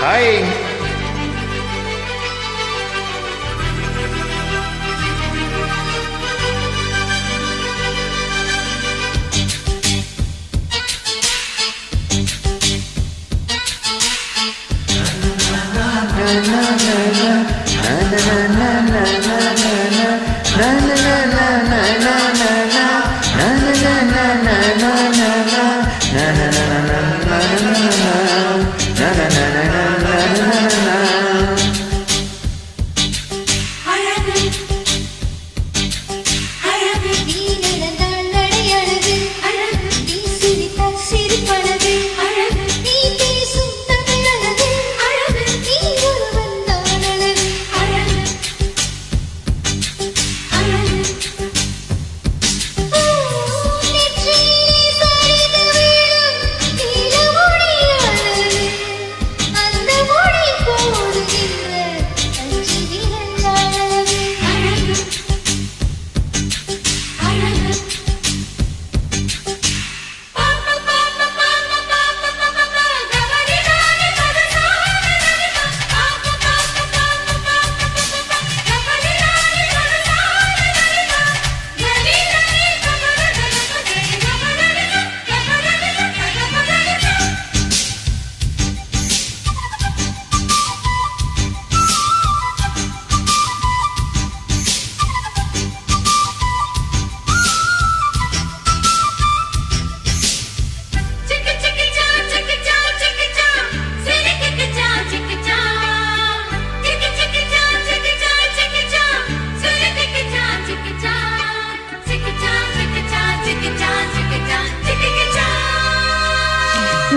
Hi.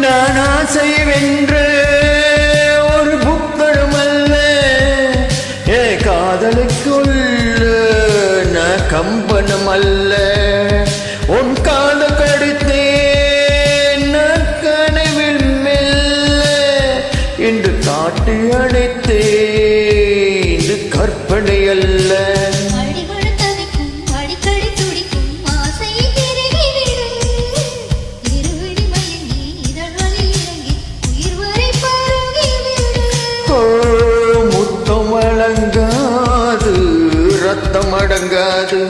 நான் ஆசை வென்ற ஒரு புத்தகம் அல்ல, ஏ காதலுக்குள்ள நான் கம்பனம் அல்ல. உன் காத கடித்தேன் நான் கனவில் மெல்ல, என்று காட்டி அடைத்தேன் இது கற்பனை அல்ல. முத்தம் வழங்காது ரத்தம் அடங்காது.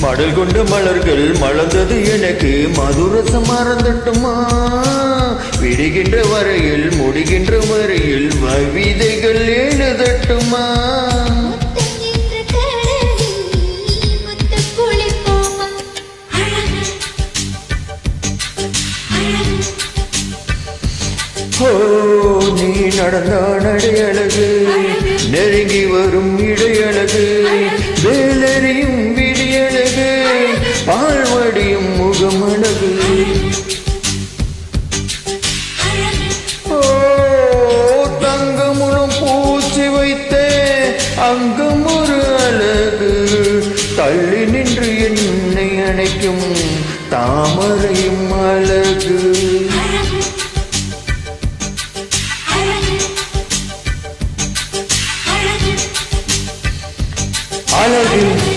மடல் கொண்ட மலர்கள் மலர்ந்தது எனக்கு மதுரசம் மறந்துட்டுமா, விடுகின்ற வரையில் முடிகின்ற வரையில் விதைகள் எழுதட்டுமா. ஓ நீ நடந்தா நடையழகு, நெருங்கி வரும் இடையழகு, வேலறியும் விடியழகு, பால்வடியும் முகமழகு. ஓ தங்கமுனம் பூச்சி வைத்தே அங்கம் ஒரு அழகு, தள்ளி நின்று என்னை அணைக்கும் தாமரையும் அழகு. அழகு